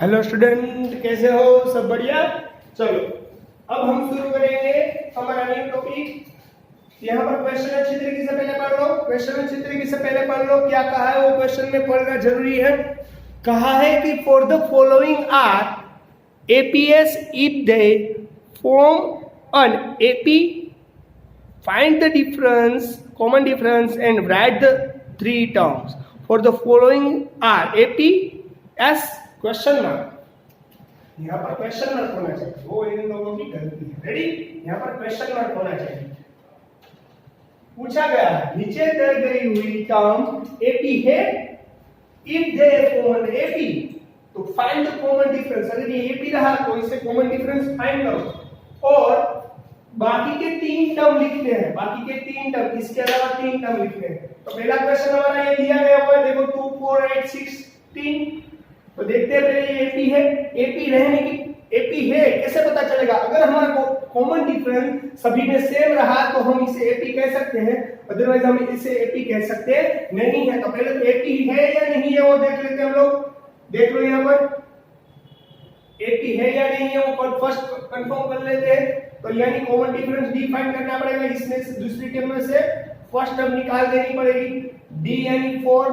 Hello student, कैसे हो? सब बढ़िया। चलो अब हम शुरू करेंगे हमारा न्यू टॉपिक। यहाँ पर क्वेश्चन अच्छी तरीके से पहले पढ़ लो। क्वेश्चन अच्छी तरीके से पहले पढ़ लो। क्या कहा है वो क्वेश्चन में पढ़ना जरूरी है। कहा है कि for the following are APs if they form an AP find the difference, common difference and write the three terms. For the following are AP S question mark. यहाँ पर क्वेश्चन मार्क होना चाहिए, वो इन लोगों की गलती है। रेडी? यहाँ पर क्वेश्चन मार्क होना चाहिए। पूछा गया है नीचे दी गई हुई टर्म एपी है, इफ दे कॉमन एपी तो फाइंड द कॉमन डिफरेंस। अगर ये एपी रहा तो इससे कॉमन डिफरेंस फाइंड करो और बाकी के तीन टर्म लिखने हैं। बाकी के तीन टर्म, इसके अलावा तीन टर्म लिखने हैं। तो पहला क्वेश्चन हमारा ये दिया गया हुआ है, देखो 2 4 8 16। तो देखते हैं पहले ये एपी है। एपी रहने की एपी है कैसे पता चलेगा? अगर हमारा कॉमन डिफरेंस सभी में सेम रहा तो हम इसे एपी कह सकते हैं, अदरवाइज हम इसे एपी कह सकते नहीं है। तो पहले तो एपी है या नहीं है वो देख लेते हैं हम लोग। देख लो यहाँ पर एपी है या नहीं है वो फर्स्ट कंफर्म कर लेते हैं। तो यानी कॉमन डिफरेंस डी फाइंड करना पड़ेगा। इसमें से दूसरी टर्म में से फर्स्ट टर्म निकाल देनी पड़ेगी। डी यानी 4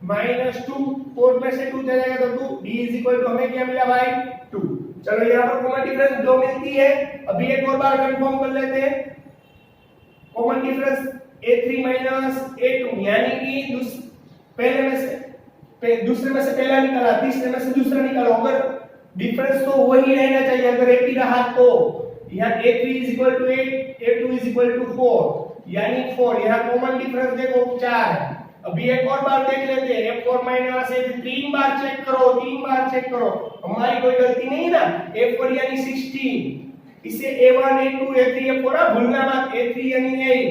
-2, 4 में से 2 चला जाएगा तो 2। डी इज इक्वल टू हमें क्या मिला भाई? 2। चलो यहाँ पर कॉमन डिफरेंस 2 मिलती है। अभी एक और बार कंफर्म कर लेते हैं। कॉमन डिफरेंस a3 a2 यानी कि पहले में से दूसरे में से पहला निकाला, तीसरे में से दूसरा निकालो। अगर डिफरेंस तो वही रहना चाहिए। अगर एपी रहा तो यहाँ a3 is equal to 8, a2 is equal to 4 यानी 4। यहाँ कॉमन डिफरेंस देखो 4 है। अभी एक और बार देख लेते हैं। f4 a3 तीन बार चेक करो, हमारी कोई गलती नहीं ना। f4 यानी 16, इसे a1 a2 a3 a4 भूलना मत। a3 यानी 8,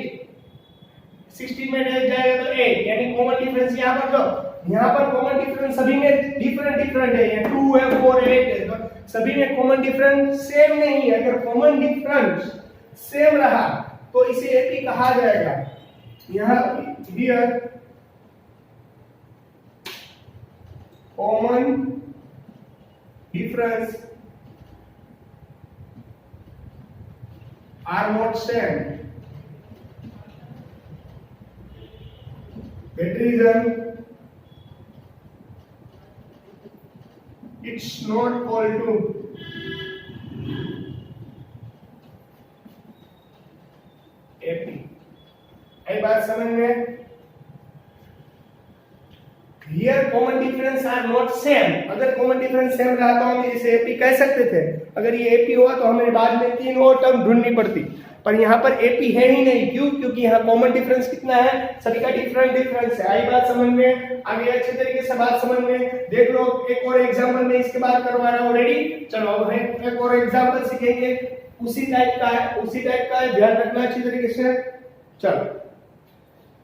16 में जाएगा तो 8 यानी कॉमन डिफरेंस यहाँ पर जो यहाँ पर कॉमन डिफरेंस सभी में डिफरेंट है। ये 2 है 4 है 8 है, तो सभी में कॉमन डिफरेंस सेम नहीं है। अगर कॉमन डिफरेंस सेम रहा तो इसे एपी कहा जाएगा। यहाँ here common difference are not same, that reason it's not called to AP। आई बात समझ में? Here common difference are not same। अगर कॉमन डिफरेंस सेम रहा तो हम इसे एपी कह सकते थे। अगर ये एपी हुआ तो हमें बाद में तीन और टर्म ढूंढनी पड़ती, पर यहाँ पर एपी है ही नहीं। क्यों? क्योंकि यहाँ कॉमन डिफरेंस कितना है? सभी का डिफरेंस है। आई बात समझ में? आगे अच्छे तरीके से बात समझ में देख लो। एक और एग्जांपल में इसके बाद करवा रहा हूँ। रेडी? चलो अब एक और एग्जांपल सीखेंगे। उसी टाइप का है, ध्यान रखना अच्छी तरीके से। चलो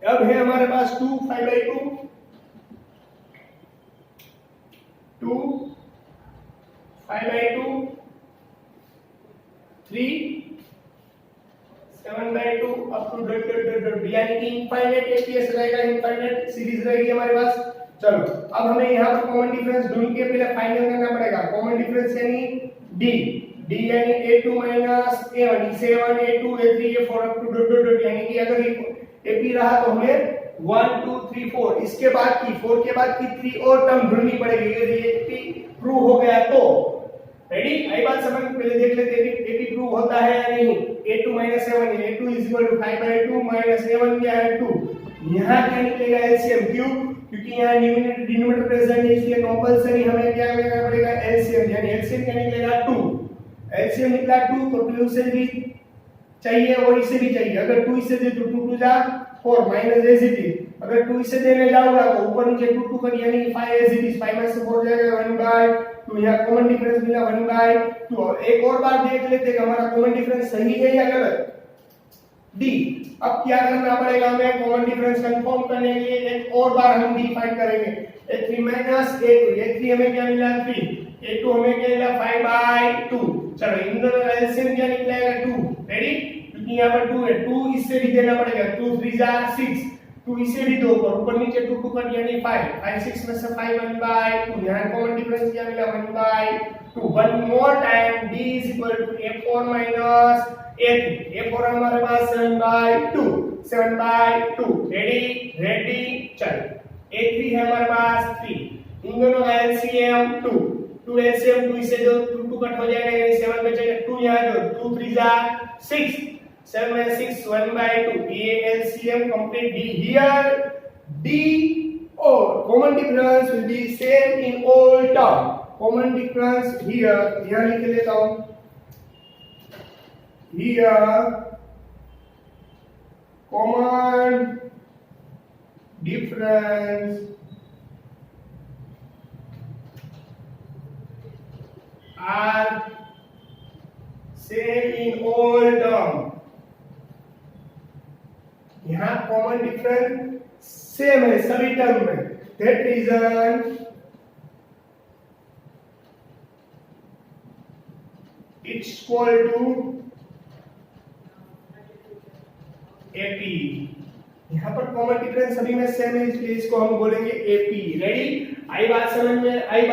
अब है हमारे पास 2 5/2, 2 5/2, 3 7/2 अप टू डॉट यानी कि इनफाइनाइट एपीएस रहेगा, इनफाइनाइट सीरीज रहेगी हमारे पास। चलो अब हमें यहाँ पर कॉमन डिफरेंस ढूंढ के पहले फाइनल करना पड़ेगा। कॉमन डिफरेंस यानी डी यानी a2 a1, a7 a2 a3 a4 up to dot यानी कि अगर एपी रहा तो हमें 1 2 3 4 इसके बाद की 4 के बाद की 3 और टर्म ढूंढनी पड़ेगी। अगर ये एपी प्रूव हो गया तो रेडी? आई बात समझ में? पहले देख लेते हैं एपी प्रूव होता है या नहीं। a2 7 है, a2 is equal to 5/2 a1 क्या है 2। यहाँ क्या निकलेगा? एलसीएम। क्यों? क्योंकि यहाँ न्यूमरेटर डिनोमिनेटर प्रेजेंट है, इसलिए कंपलसरी हमें क्या करना पड़ेगा? एलसीएम। यानी एलसीएम क्या निकलेगा? 2। एलसीएम निकला 2 तो 2 से भी चाहिए और इसे भी चाहिए। अगर 2 इससे दे तो 2 2 जा 4 माइनस एज इट इज। अगर 2 इससे देने जाऊंगा तो ऊपर नीचे 2 2 कर यानी 5 एज इट इज। 5 में से 4 जाएगा 1/2। यहाँ कॉमन डिफरेंस मिला 1/2। और एक और बार देख लेते हैं कि हमारा कॉमन डिफरेंस सही है या गलत। डी। अब क्या करना पड़ेगा हमें? कॉमन डिफरेंस कंफर्म करने के लिए एक और बार हम डी फाइंड करेंगे। a3 a2, a3 हमें क्या मिला? 3, a2 हमें क्या मिला? 5/2। चलो इन दोनों का एलसीएम क्या निकलेगा? 2। रेडी? क्योंकि यहाँ पर 2 है, 2 इससे भी देना पड़ेगा। 2 3 जा 6, 2 इसे भी दो और ऊपर नीचे 2 2 कट यानी 5 5 6 में से 5 1/2 यहाँ कॉमन डिफरेंस क्या मिला 1/2 one more time d is equal to a4 minus a3 a4 हमारे पास 7/2 रेडी चलो a3 है हमारे पास 3 इन दोनों का एलसीएम 2 एलसीएम 2 इसे जो 2 2 कट हो जाएगा यानी 7 बचेगा 2 यहाँ जो 2 3 जा 6 7 में 6 1/2 ये LCM complete D here D or common difference will be same in all term common difference here यहाँ लिख लेता हूँ here common difference are same in all term यहाँ कॉमन डिफरेंस सेम है सभी टर्म में that reason it's equal to AP यहाँ पर कॉमन डिफरेंस सभी में सेम है इसलिए इसको हम बोलेंगे एपी रेडी आई बात समझ में आगे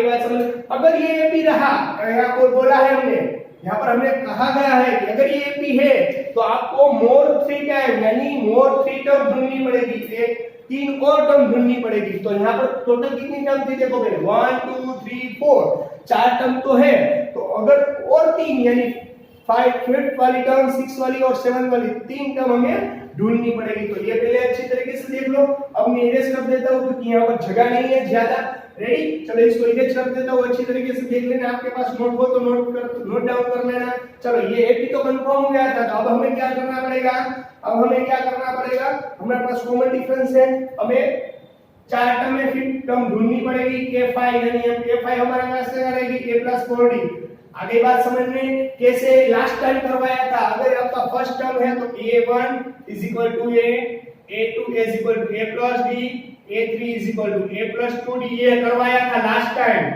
बात समझ अगर ये एपी रहा यहाँ को बोला है हमने यहाँ पर हमने कहा गया है कि अगर ये एपी है तो आपको मोर 3 टाइम यानी मोर 3 टर्म ढूंढनी पड़ेगी एक 3 और टर्म ढूंढनी पड़ेगी तो यहाँ पर टोटल कितनी टर्म थी देखो पहले 1 2 3 4 4 टर्म तो है तो अगर और 3 यानी 5th वाली टर्म 6 वाली और 7 वाली 3 टर्म हमें ढूंढनी पड़ेगी तो ये पहले अच्छी तरीके से देख लो अब मैं इरेज कर देता हूँ क्योंकि यहाँ पर जगह नहीं है ज्यादा रेडी चलो इसको इरेज कर देता हूँ अच्छी तरीके से देख लेना आपके पास नोट हो तो नोट डाउन कर लेना चलो ये एपी तो कंफर्म हो गया था तो अब हमें क्या करना पड़ेगा हमारे पास कॉमन डिफरेंस है हमें 4 टर्म में फिर टर्म ढूंढनी पड़ेगी k5 यानी हम k5 हमारे पास से रहेगी a + 4d आगे बात समझ में कैसे लास्ट टाइम करवाया था अगर आपका फर्स्ट टर्म है तो a1 is equal to a a2 is equal to a plus d a3 is equal to a plus 2d ये करवाया था लास्ट टाइम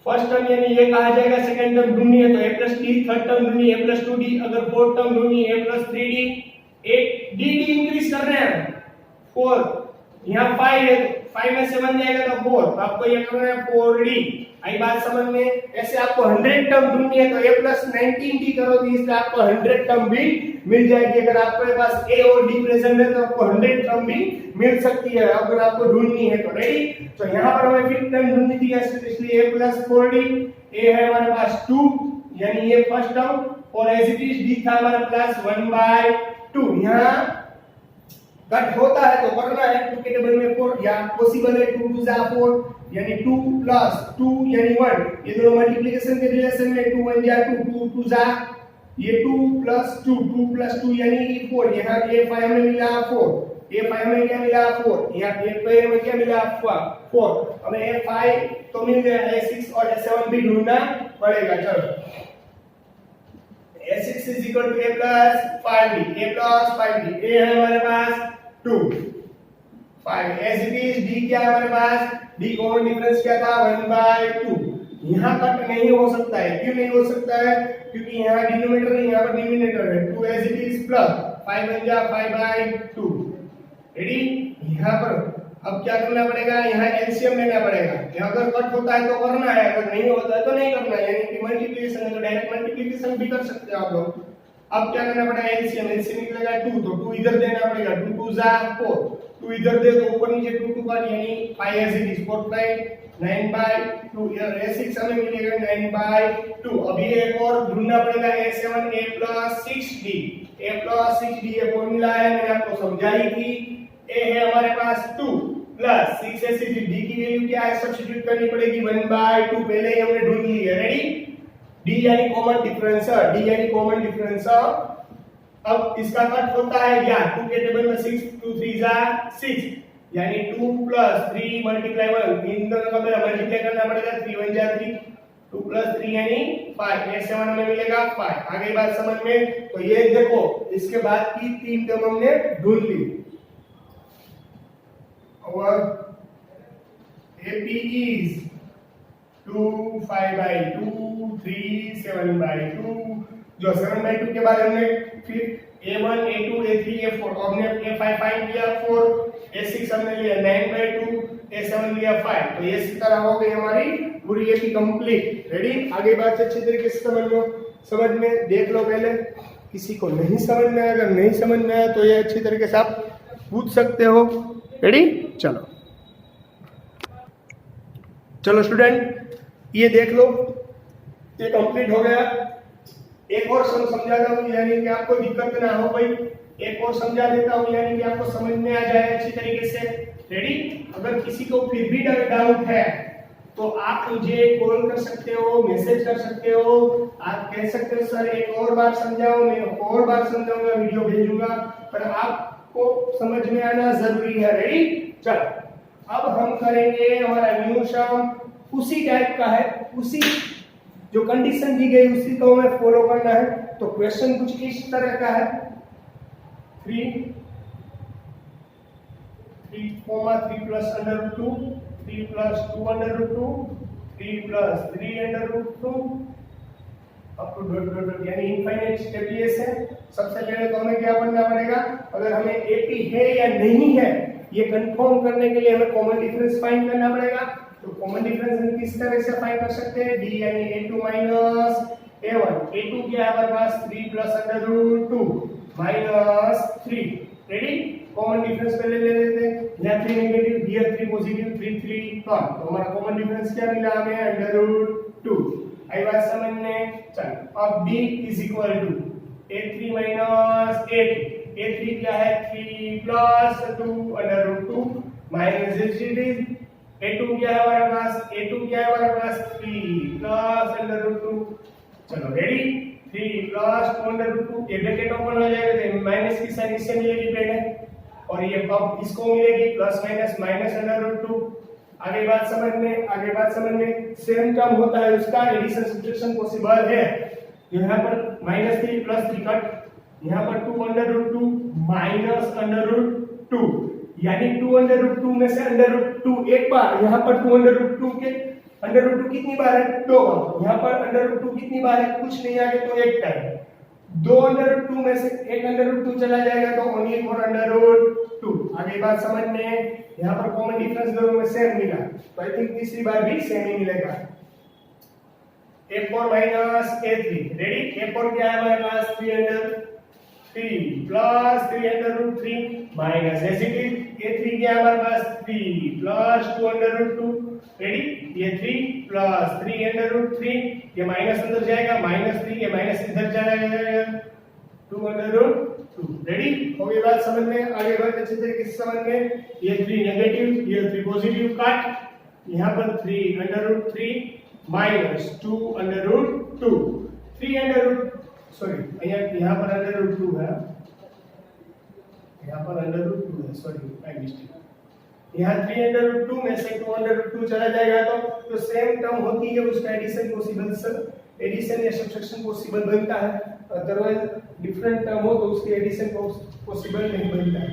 फर्स्ट टर्म यानी ये कहा जाएगा सेकंड टर्म ढूंढनी है तो a plus d third term ढूंढनी है a plus 2d अगर फोर्थ टर्म ढूंढनी है a plus 3d एक dd इंक्रीज कर रहे हैं 4 यहाँ 5 है 5 में 7 जाएगा तो 4 तो आपको ये करना है 4d आई बात समझ में ऐसे आपको 100 टर्म ढूंढनी है तो a plus 19d करो तो इससे आपको 100 टर्म भी मिल जाएगी अगर आपके पास a और d प्रेजेंट है तो आपको 100 टर्म भी मिल सकती है अगर आपको ढूंढनी है तो रेडी तो यहाँ पर हमें फिर टर्म ढूंढनी थी इसलिए a plus 4d a है हमारे पास 2 यानी ये फर्स्ट टर्म और एज इट इज d था हमारे पास 1/2 यहाँ कट होता है तो करना है 2 के टेबल में 4 या पॉसिबल है 2 2 जा 4 यानी 2 प्लस 2 यानी 1 ये दोनों मल्टीप्लिकेशन के रिलेशन में 2 1 जा 2 2 2 जा ये 2 प्लस 2 2 प्लस 2 यानी 4 यहाँ a5 हमें मिला 4 a5 में क्या मिला 4 यहाँ a5 में क्या मिला 4 हमें a5 तो मिल गया a6 और a7 भी ढूंढना पड़ेगा चलो a6 is equal to a plus 5d a है हमारे पास 2 5 as it is d क्या है हमारे पास d कॉमन डिफरेंस क्या था 1/2 यहाँ कट नहीं हो सकता है क्यों नहीं हो सकता है क्योंकि यहाँ डिनोमिनेटर है यहाँ पर डिनोमिनेटर है 2 as it is प्लस 5 बन जा 5/2 रेडी यहाँ पर अब क्या करना पड़ेगा यहाँ एलसीएम लेना पड़ेगा यहाँ अगर कट होता है तो करना है अगर नहीं होता है तो नहीं करना है यानी कि मल्टीप्लिकेशन है तो डायरेक्ट मल्टीप्लिकेशन भी कर सकते हैं आप लोग अब क्या करना पड़ेगा एलसीएम निकलेगा 2 तो 2 इधर देना पड़ेगा 2 2 जा 4 2 इधर दे तो ऊपर नीचे 2 2 का यानी 5 as it is 4 9/2 इधर a6 हमें मिलेगा 9/2 अब ये एक और ढूंढना पड़ेगा a7 a plus 6d ये फॉर्मूला है मैंने आपको समझाई थी a है हमारे पास 2 plus 6 as it is d की वैल्यू क्या है सब्स्टिट्यूट करनी पड़ेगी 1/2 पहले ही हमने ढूंढ ली है रेडी d यानी कॉमन डिफरेंस अब इसका कट होता है या 2 के टेबल में 6 2 3 जा 6 यानी 2 प्लस 3 मल्टीप्लाई 1 इन दोनों का मल्टीप्लाई करना पड़ेगा 3 1 जा 3 2 प्लस 3 यानी 5 ये 7 हमें मिलेगा 5 आगे बात समझ में तो ये देखो इसके बाद की 3 टर्म हमने ढूंढ ली और AP is 2 5/2 3 7/2 जो 7/2 के बाद हमने फिर A1 A2 A3 A4, हमने A5 फाइंड किया 4, A6 हमने लिया 9/2, A7 लिया 5। तो ये इस तरह हो गई हमारी पूरी एपी कंप्लीट। रेडी, आगे बात अच्छी तरीके से समझ लो, समझ में देख लो पहले। किसी को नहीं समझ में आया, अगर नहीं समझ में आया तो ये अच्छी तरीके से आप पूछ सकते हो। रेडी, चलो चलो स्टूडेंट ये देख लो, ये कंप्लीट हो गया। एक और समझाता हूँ यानी कि आपको दिक्कत ना हो भाई, एक और समझा देता हूँ यानी कि आपको समझ में आ जाए अच्छी तरीके से। रेडी, अगर किसी को फिर भी डाउट है तो आप मुझे कॉल कर सकते हो, मैसेज कर सकते हो, आप कह सकते हो सर एक और बार समझाओ, मैं और बार समझाऊंगा, वीडियो भेजूंगा, पर आपको समझ में आना जरूरी है। रेडी, चलो अब हम करेंगे हमारा न्यू सम, उसी टाइप का है, उसी जो कंडीशन दी गई उसी को हमें फॉलो करना है। तो क्वेश्चन कुछ इस तरह का है, 3 plus under root 2, 3 plus 2 under root 2, 3 plus 3 under root 2 up to dot dot dot यानी इनफाइनाइट एपीएस है। सबसे पहले तो हमें क्या करना पड़ेगा, अगर हमें एपी है या नहीं है ये कंफर्म करने के लिए हमें कॉमन डिफरेंस फाइंड करना पड़ेगा। तो कॉमन डिफरेंस हम किस तरह से फाइंड कर सकते हैं, डी यानी a2 माइनस a1। a2 क्या है हमारे पास 3 plus under root 2 minus 3। Ready, common difference पहले ले लेते हैं, यहाँ 3 नेगेटिव, हियर 3 पॉजिटिव, 3 3 1। तो हमारा कॉमन डिफरेंस क्या मिला हमें, अंडर रूट 2। आई बात समझ में, चलो अब d is equal to a3 minus a2। a3 क्या है 3 plus 2 under root 2 minus a2 क्या है हमारे पास, a2 क्या है हमारे पास 3 प्लस अंडर रूट 2। चलो रेडी, 3 प्लस 2 अंडर रूट 2, ये ब्रैकेट ओपन हो जाएगा तो माइनस की साइन इससे मिलेगी पहले, और ये अब इसको मिलेगी plus minus minus under root 2। आगे बात समझ में, आगे बात समझ में, सेम टर्म होता है उसका एडिशन सब्ट्रैक्शन पॉसिबल है। यहाँ पर -3 प्लस 3 कट, यहाँ पर 2 under root 2 minus under root 2, यानी 2 अंडर रूट 2 में से अंडर रूट 2 एक बार, यहाँ पर 2 अंडर रूट 2 के अंडर रूट 2 कितनी बार है, 2 बार, यहाँ पर अंडर रूट 2 कितनी बार है, कुछ नहीं आगे तो एक टाइम। 2 अंडर रूट 2 में से एक अंडर रूट 2 चला जाएगा तो ओनली फॉर अंडर रूट 2। आगे बात समझ में, यहाँ पर कॉमन डिफरेंस दोनों में सेम मिला, तो आई थिंक तीसरी बार भी सेम ही मिलेगा। a4 minus a3, ready, a4 क्या है हमारे पास 3 अंडर 3 प्लस 3 अंडर रूट 3 माइनस a3 क्या है हमारे पास 3 प्लस 2 अंडर रूट 2। रेडी, ये 3 प्लस 3 अंडर रूट 3, ये माइनस अंदर जाएगा -3, ये माइनस इधर चला जाएगा 2 अंडर रूट 2। रेडी, हो गई बात समझ में, आगे बढ़ अच्छे तरीके से समझ में। ये 3 नेगेटिव, ये 3 पॉजिटिव काट, यहाँ पर 3 under root 3 minus 2 under root 2, 3 under root sorry यहाँ पर अंडर रूट 2 है, यहाँ पर अंडर रूट 2 है, सॉरी माय मिस्टेक। यहाँ 3 अंडर रूट 2 में से 2 अंडर रूट 2 चला जाएगा तो सेम टर्म होती है, उसका एडिशन पॉसिबल, एडिशन या सब्ट्रैक्शन पॉसिबल बनता है। अदरवाइज डिफरेंट टर्म हो तो उसके एडिशन पॉसिबल नहीं बनता है।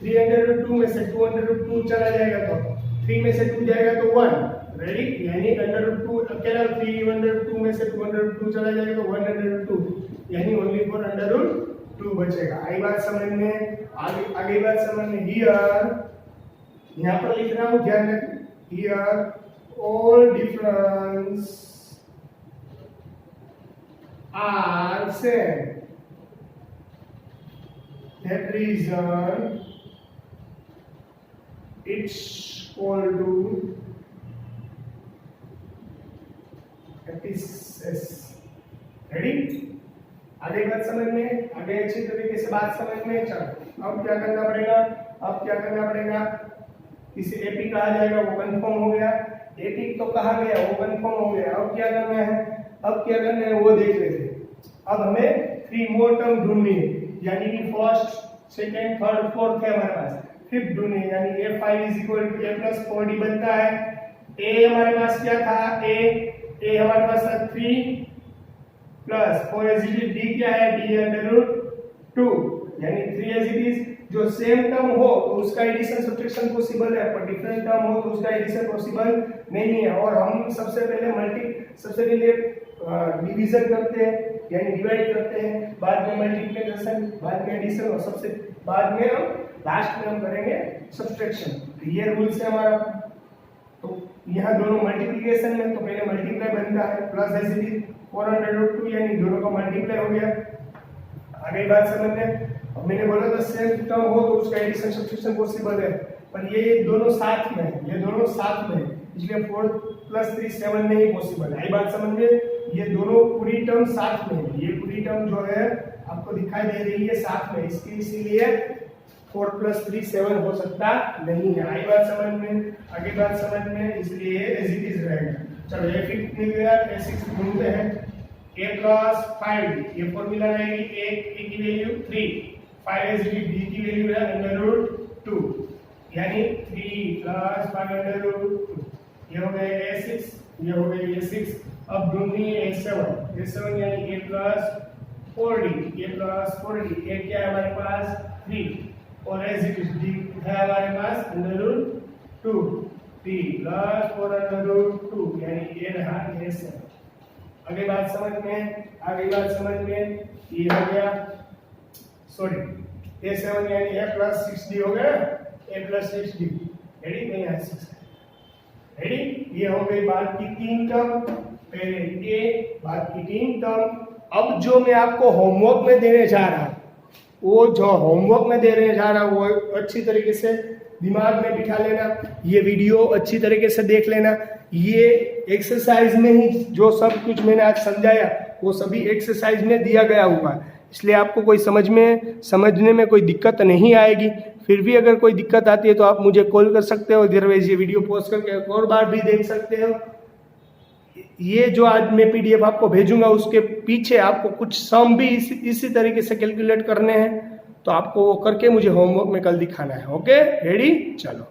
3 अंडर रूट 2 में से 2 अंडर रूट 2 चला जाएगा तो 3 में से 2 जाएगा तो 1। रेडी, यानी अंडर रूट 2 अकेला 3 अंडर रूट 2 में से 2 अंडर रूट 2 चला जाएगा तो 1 अंडर रूट 2, यानी ओनली फॉर अंडर रूट 2 बचेगा। आई बात समझ में, आगे बात समझ में। हियर यहाँ पर लिख रहा हूँ, ध्यान रखें, here all difference are same. That reason it's equal to apices. Ready, आगे बात समझ में, आगे अच्छी तरीके से बात समझ में। चलो अब क्या करना पड़ेगा, अब क्या करना पड़ेगा, इसे एपी कहा जाएगा, वो कंफर्म हो गया, एपी तो कहा गया वो कंफर्म हो गया। अब क्या करना है, अब क्या करना है वो देख लेते हैं। अब हमें 3 मोर टर्म ढूंढनी है, यानी कि फर्स्ट सेकंड थर्ड फोर्थ है हमारे पास, फिफ्थ ढूंढनी है, यानी a5 is equal to a plus 4d बनता है। a हमारे पास क्या था, a हमारे पास था 3 plus 4 as it is, d क्या है, d अंडर रूट 2, यानी 3 एज इट इज। जो सेम टर्म हो तो उसका एडिशन सब्ट्रैक्शन पॉसिबल है, पर डिफरेंट टर्म हो तो उसका एडिशन पॉसिबल नहीं है। और हम सबसे पहले डिवीजन करते हैं, यानी डिवाइड करते हैं, बाद में मल्टीप्लिकेशन, बाद में एडिशन और सबसे बाद में हम लास्ट में हम करेंगे सब्ट्रैक्शन। तो ये रूल्स है हमारा। तो यहाँ दोनों मल्टीप्लिकेशन में तो पहले मल्टीप्लाई बनता है प्लस एज इट इज 400/2 यानी दोनों का मल्टीप्लाई हो गया। आगे बात समझ में। अब मैंने बोला था सेम टर्म हो तो उसका एडिशन सब्ट्रैक्शन पॉसिबल है, पर ये दोनों साथ में है, ये दोनों साथ में है, इसलिए 4 + 3 7 नहीं पॉसिबल है। आई बात समझ में। ये दोनों पूरी टर्म साथ में है, ये पूरी टर्म जो है आपको दिखाई दे रही है साथ में, इसके इसीलिए 4 + 3 7 हो सकता नहीं है। आई बात समझ में। आगे बात समझ में, इसलिए एज इट इज रहेगा। चलो ये फिट मिल गया, A6 ढूंढते हैं। a + 5 ये फॉर्मूला रहेगी, a की value 3, 5 as it is, b की वैल्यू है √2 यानी 3 + 5√2। ये हो गया A6, ये हो गया A6। अब ढूंढनी है A7 यानी a + 4d, a + 4d, a क्या है हमारे पास 3 और एज इट इज d है हमारे पास √2, 3 + 4√2 यानी ये रहा A7। आगे बात समझ में, आगे बात समझ में। ये हो गया सॉरी A7 यानी a + 6d हो गया, a + 6d रेडी नहीं है 6 रेडी। ये हो गई बात की 3 टर्म, पहले a बात की 3 टर्म। अब जो मैं आपको होमवर्क में देने जा रहा हूँ, वो जो होमवर्क में देने जा रहा हूँ वो अच्छी तरीके से दिमाग में बिठा लेना, ये वीडियो अच्छी तरीके से देख लेना। ये एक्सरसाइज में ही जो सब कुछ मैंने आज समझाया वो सभी एक्सरसाइज में दिया गया हुआ है, इसलिए आपको कोई समझने में कोई दिक्कत नहीं आएगी। फिर भी अगर कोई दिक्कत आती है तो आप मुझे कॉल कर सकते हो, अदरवाइज ये वीडियो पॉज करके एक और बार भी देख सकते हो। ये जो आज मैं PDF आपको भेजूंगा उसके पीछे आपको कुछ सम भी इसी तरीके से कैलकुलेट करने हैं, तो आपको वो करके मुझे होमवर्क में कल दिखाना है। ओके रेडी, चलो।